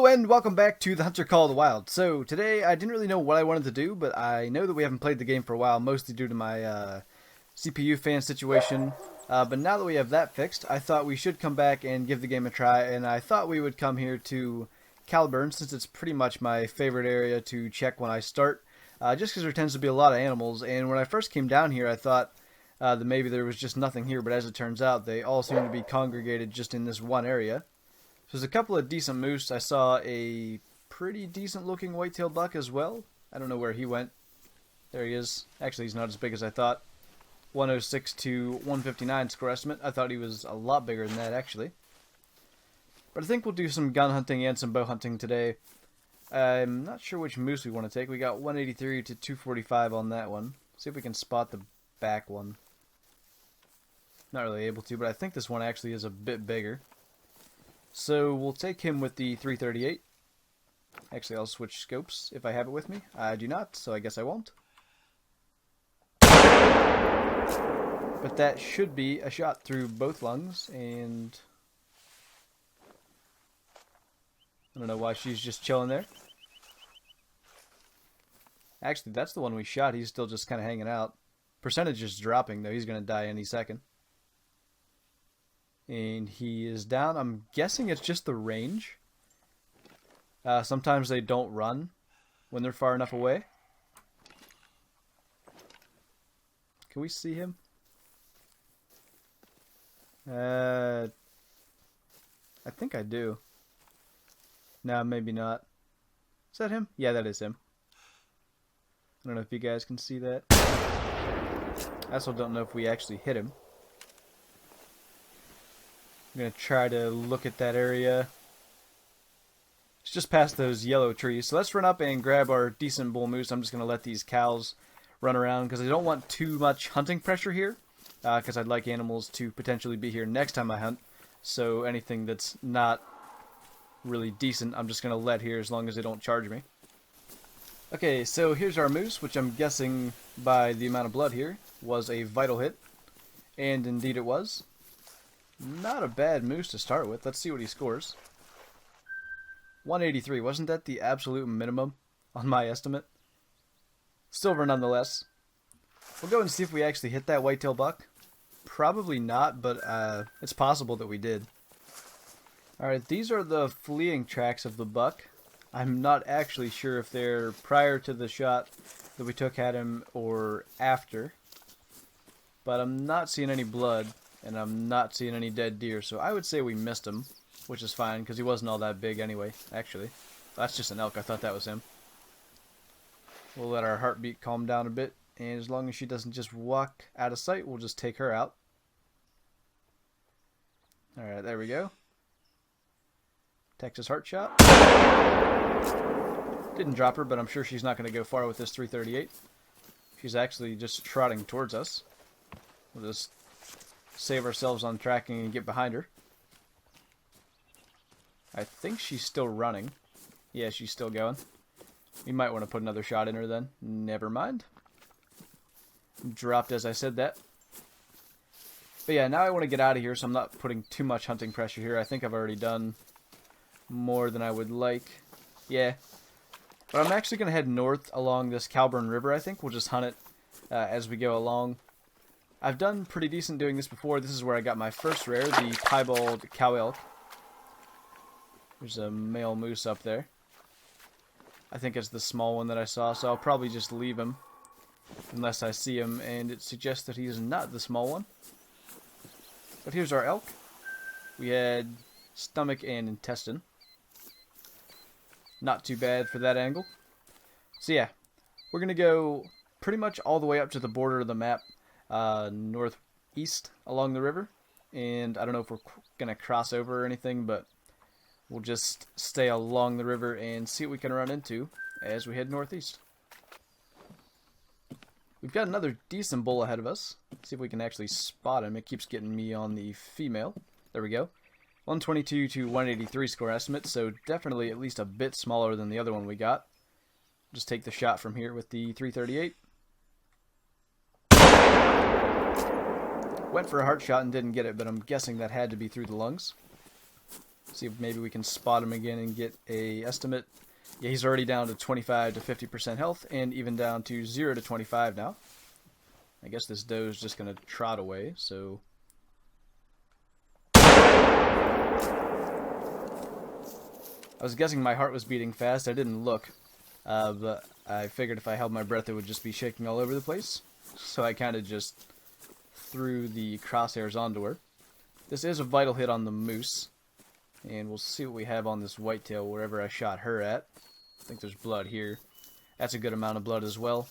Hello and welcome back to the Hunter Call of the Wild. So today I didn't really know what I wanted to do, but I know that we haven't played the game for a while, mostly due to my CPU fan situation. But now that we have that fixed, I thought we should come back and give the game a try, and I thought we would come here to Caliburn, since it's pretty much my favorite area to check when I start, just because there tends to be a lot of animals. And when I first came down here, I thought that maybe there was just nothing here, but as it turns out, they all seem to be congregated just in this one area. There's a couple of decent moose. I saw a pretty decent looking whitetail buck as well. I don't know where he went. There he is. Actually, he's not as big as I thought. 106 to 159 score estimate. I thought he was a lot bigger than that, actually. But I think we'll do some gun hunting and some bow hunting today. I'm not sure which moose we want to take. We got 183 to 245 on that one. See if we can spot the back one. Not really able to, but I think this one actually is a bit bigger. So we'll take him with the 338. Actually, I'll switch scopes if I have it with me. I do not, so I guess I won't. But that should be a shot through both lungs, and I don't know why she's just chilling there. Actually, that's the one we shot. He's still just kind of hanging out. Percentage is dropping, though. He's going to die any second. And he is down. I'm guessing it's just the range. Sometimes they don't run when they're far enough away. Can we see him? I think I do. No, maybe not. Is that him? Yeah, that is him. I don't know if you guys can see that. I also don't know if we actually hit him. I'm going to try to look at that area. It's just past those yellow trees. So let's run up and grab our decent bull moose. I'm just going to let these cows run around because I don't want too much hunting pressure here. Because I'd like animals to potentially be here next time I hunt. So anything that's not really decent, I'm just going to let here as long as they don't charge me. Okay, so here's our moose, which I'm guessing by the amount of blood here was a vital hit. And indeed it was. Not a bad moose to start with. Let's see what he scores. 183. Wasn't that the absolute minimum on my estimate? Silver nonetheless. We'll go and see if we actually hit that whitetail buck. Probably not, but it's possible that we did. Alright, these are the fleeing tracks of the buck. I'm not actually sure if they're prior to the shot that we took at him or after. But I'm not seeing any blood. And I'm not seeing any dead deer, so I would say we missed him, which is fine, because he wasn't all that big anyway, actually. That's just an elk. I thought that was him. We'll let our heartbeat calm down a bit, and as long as she doesn't just walk out of sight, we'll just take her out. Alright, there we go. Texas heart shot. Didn't drop her, but I'm sure she's not going to go far with this 338. She's actually just trotting towards us. We'll just save ourselves on tracking and get behind her. I think she's still running. Yeah, she's still going. We might want to put another shot in her then. Never mind. Dropped as I said that. But yeah, now I want to get out of here, so I'm not putting too much hunting pressure here. I think I've already done more than I would like. Yeah. But I'm actually going to head north along this Caliburn River, I think. We'll just hunt it as we go along. I've done pretty decent doing this before. This is where I got my first rare, the piebald cow elk. There's a male moose up there. I think it's the small one that I saw, so I'll probably just leave him unless I see him, and it suggests that he's not the small one. But here's our elk. We had stomach and intestine. Not too bad for that angle. So yeah, we're going to go pretty much all the way up to the border of the map. Northeast along the river, and I don't know if we're gonna cross over or anything, but we'll just stay along the river and see what we can run into as we head northeast. We've got another decent bull ahead of us. Let's see if we can actually spot him. It keeps getting me on the female. There we go. 122 to 183 score estimate, so definitely at least a bit smaller than the other one we got. Just take the shot from here with the 338. Went for a heart shot and didn't get it, but I'm guessing that had to be through the lungs. See if maybe we can spot him again and get a estimate. Yeah, he's already down to 25 to 50% health, and even down to 0 to 25 now. I guess this doe is just going to trot away, so... I was guessing my heart was beating fast. I didn't look, but I figured if I held my breath it would just be shaking all over the place. So I kind of just threw the crosshairs onto her. This is a vital hit on the moose, and we'll see what we have on this whitetail wherever I shot her at. I think there's blood here. That's a good amount of blood as well.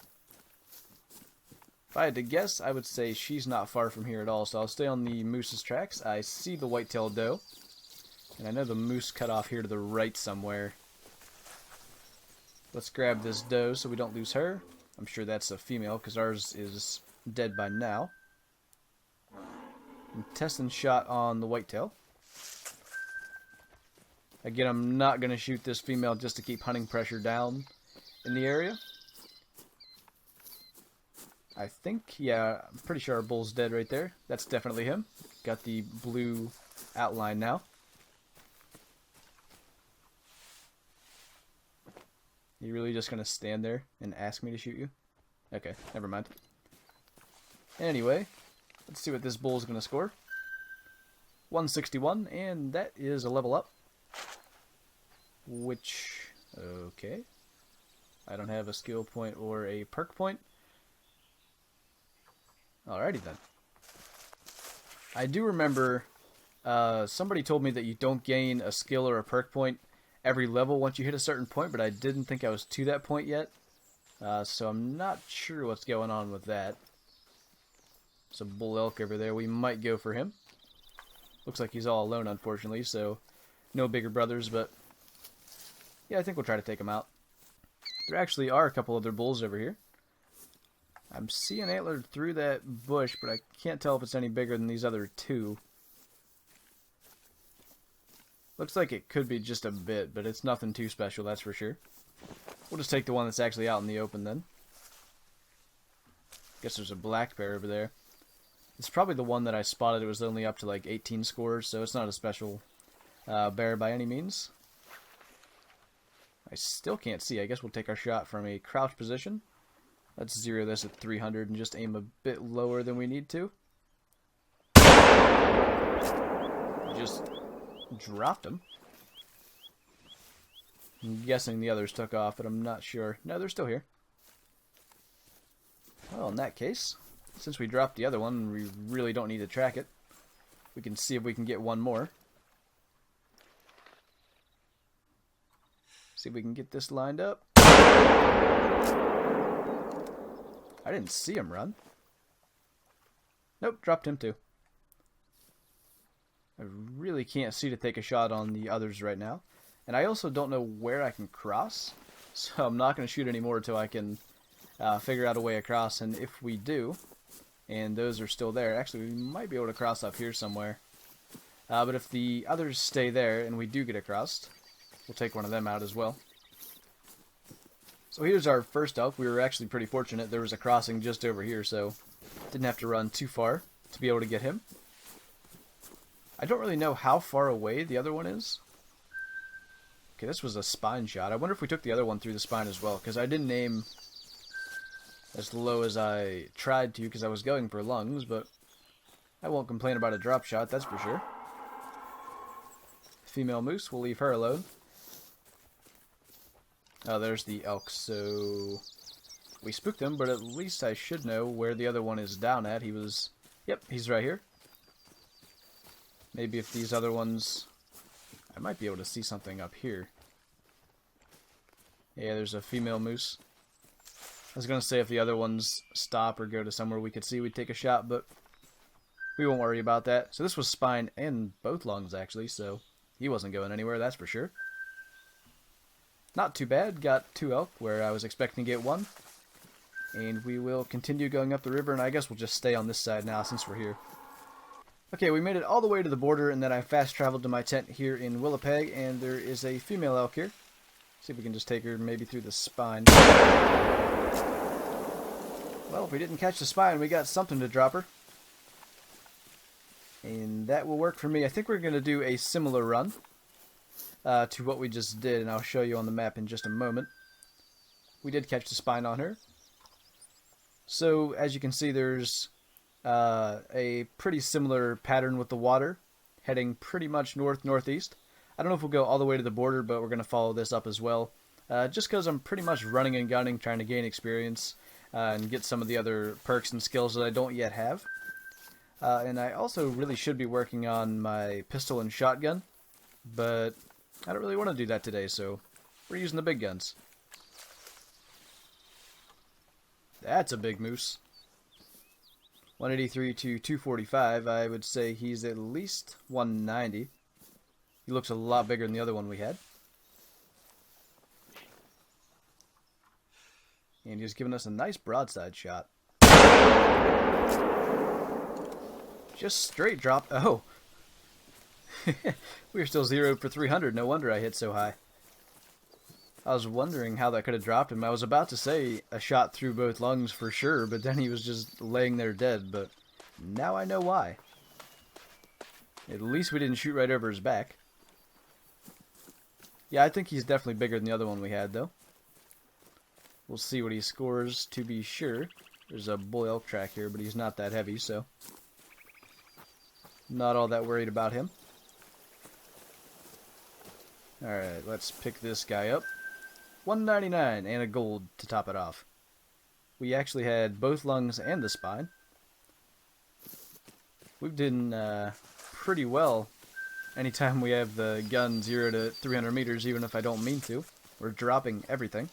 If I had to guess, I would say she's not far from here at all, so I'll stay on the moose's tracks. I see the whitetail doe, and I know the moose cut off here to the right somewhere. Let's grab this doe so we don't lose her. I'm sure that's a female because ours is dead by now. And test and shot on the whitetail. Again, I'm not going to shoot this female just to keep hunting pressure down in the area. I think, yeah, I'm pretty sure our bull's dead right there. That's definitely him. Got the blue outline now. You really just gonna stand there and ask me to shoot you? Okay, never mind. Anyway, let's see what this bull's gonna score. 161, and that is a level up. Which, okay. I don't have a skill point or a perk point. Alrighty then. I do remember somebody told me that you don't gain a skill or a perk point every level once you hit a certain point, but I didn't think I was to that point yet. So I'm not sure what's going on with that. There's a bull elk over there. We might go for him. Looks like he's all alone, unfortunately, so no bigger brothers, but yeah, I think we'll try to take him out. There actually are a couple other bulls over here. I'm seeing antler through that bush, but I can't tell if it's any bigger than these other two. Looks like it could be just a bit, but it's nothing too special, that's for sure. We'll just take the one that's actually out in the open then. Guess there's a black bear over there. It's probably the one that I spotted. It was only up to like 18 scores, so it's not a special bear by any means. I still can't see. I guess we'll take our shot from a crouch position. Let's zero this at 300 and just aim a bit lower than we need to. Just dropped him. I'm guessing the others took off, but I'm not sure. No, they're still here. Well, in that case, since we dropped the other one, we really don't need to track it. We can see if we can get one more. See if we can get this lined up. I didn't see him run. Nope, dropped him too. I really can't see to take a shot on the others right now. And I also don't know where I can cross. So I'm not going to shoot anymore until I can figure out a way across. And if we do, and those are still there, actually we might be able to cross up here somewhere. But if the others stay there and we do get across, we'll take one of them out as well. So here's our first elk. We were actually pretty fortunate. There was a crossing just over here, so didn't have to run too far to be able to get him. I don't really know how far away the other one is. Okay, this was a spine shot. I wonder if we took the other one through the spine as well, because I didn't aim as low as I tried to because I was going for lungs, but I won't complain about a drop shot, that's for sure. Female moose, we'll leave her alone. Oh, there's the elk, so we spooked him, but at least I should know where the other one is down at. He was, yep, he's right here. Maybe if these other ones, I might be able to see something up here. Yeah, there's a female moose. I was going to say if the other ones stop or go to somewhere we could see, we'd take a shot, but we won't worry about that. So this was spine and both lungs, actually, so he wasn't going anywhere, that's for sure. Not too bad. Got 2 elk where I was expecting to get 1. And we will continue going up the river, and I guess we'll just stay on this side now since we're here. Okay, we made it all the way to the border, and then I fast traveled to my tent here in Willowpeg, and there is a female elk here. See if we can just take her maybe through the spine. Well, if we didn't catch the spine, we got something to drop her. And that will work for me. I think we're going to do a similar run. to what we just did, and I'll show you on the map in just a moment. We did catch the spine on her. So, as you can see, there's a pretty similar pattern with the water, heading pretty much north-northeast. I don't know if we'll go all the way to the border, but we're going to follow this up as well. Just because I'm pretty much running and gunning, trying to gain experience and get some of the other perks and skills that I don't yet have. And I also really should be working on my pistol and shotgun, but I don't really want to do that today, so we're using the big guns. That's a big moose. 183 to 245, I would say he's at least 190. He looks a lot bigger than the other one we had. And he's giving us a nice broadside shot. Just straight drop. Oh! We were still 0 for 300. No wonder I hit so high. I was wondering how that could have dropped him. I was about to say a shot through both lungs for sure, but then he was just laying there dead. But now I know why. At least we didn't shoot right over his back. Yeah, I think he's definitely bigger than the other one we had, though. We'll see what he scores to be sure. There's a bull elk track here, but he's not that heavy, so not all that worried about him. Alright, let's pick this guy up. 199 and a gold to top it off. We actually had both lungs and the spine. We've done pretty well anytime we have the gun 0 to 300 meters, even if I don't mean to. We're dropping everything.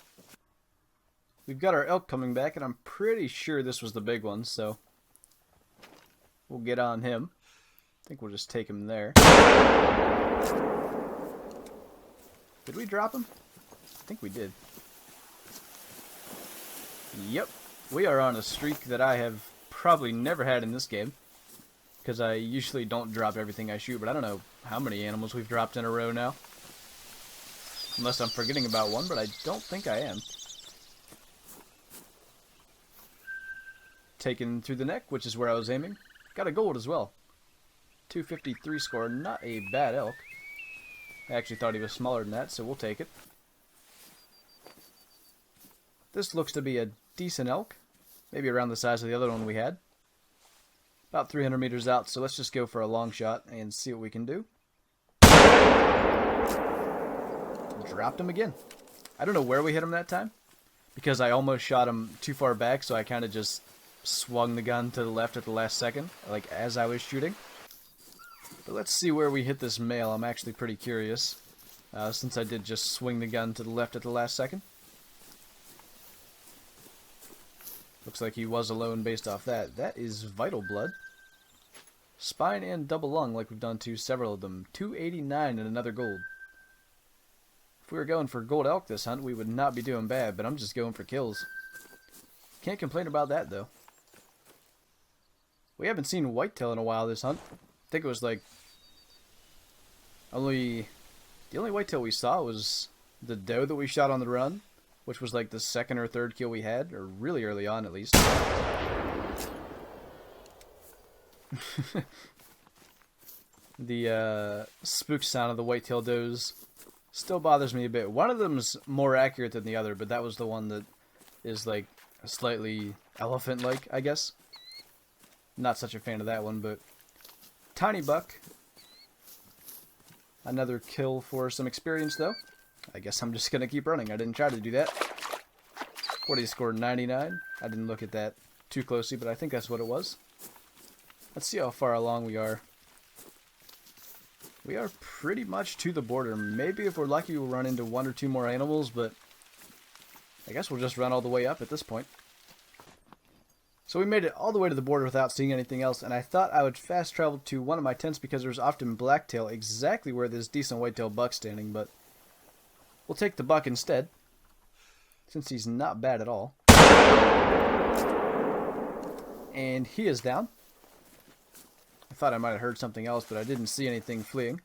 We've got our elk coming back, and I'm pretty sure this was the big one, so we'll get on him. I think we'll just take him there. Did we drop him? I think we did. Yep. We are on a streak that I have probably never had in this game, because I usually don't drop everything I shoot, but I don't know how many animals we've dropped in a row now. Unless I'm forgetting about one, but I don't think I am. Taken through the neck, which is where I was aiming. Got a gold as well. 253 score, not a bad elk. I actually thought he was smaller than that, so we'll take it. This looks to be a decent elk. Maybe around the size of the other one we had. About 300 meters out, so let's just go for a long shot and see what we can do. Dropped him again. I don't know where we hit him that time, because I almost shot him too far back, so I kind of just swung the gun to the left at the last second, like as I was shooting. But let's see where we hit this male. I'm actually pretty curious, since I did just swing the gun to the left at the last second. Looks like he was alone based off that. That is vital blood. Spine and double lung, like we've done to several of them. 289 and another gold. If we were going for gold elk this hunt, we would not be doing bad, but I'm just going for kills. Can't complain about that, though. We haven't seen whitetail in a while this hunt. I think it was like the only whitetail we saw was the doe that we shot on the run, which was like the second or third kill we had, or really early on at least. The spook sound of the whitetail does still bothers me a bit. One of them's more accurate than the other, but that was the one that is like slightly elephant-like, I guess. Not such a fan of that one, but tiny buck. Another kill for some experience, though. I guess I'm just gonna keep running. I didn't try to do that. What did he score? 99. I didn't look at that too closely, but I think that's what it was. Let's see how far along we are. We are pretty much to the border. Maybe if we're lucky we'll run into one or two more animals, but I guess we'll just run all the way up at this point. So we made it all the way to the border without seeing anything else, and I thought I would fast travel to one of my tents because there's often blacktail exactly where this decent whitetail buck's standing, but we'll take the buck instead, since he's not bad at all. And he is down. I thought I might have heard something else, but I didn't see anything fleeing.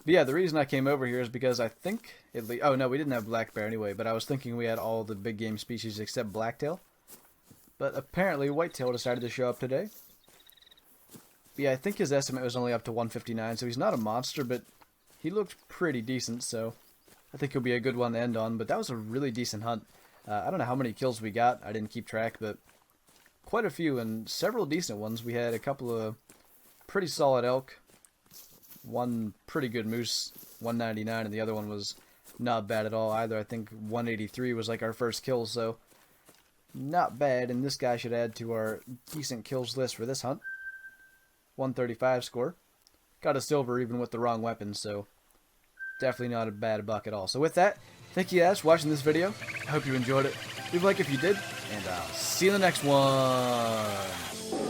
But yeah, the reason I came over here is because I think oh no, we didn't have black bear anyway, but I was thinking we had all the big game species except blacktail. But apparently whitetail decided to show up today. But yeah, I think his estimate was only up to 159, so he's not a monster, but he looked pretty decent, so I think he'll be a good one to end on. But that was a really decent hunt. I don't know how many kills we got. I didn't keep track, but quite a few and several decent ones. We had a couple of pretty solid elk, one pretty good moose, 199, and the other one was not bad at all either. I think 183 was like our first kill, so not bad. And this guy should add to our decent kills list for this hunt. 135 score. Got a silver even with the wrong weapon, so definitely not a bad buck at all. So with that, thank you guys for watching this video. I hope you enjoyed it. Leave a like if you did, and I'll see you in the next one.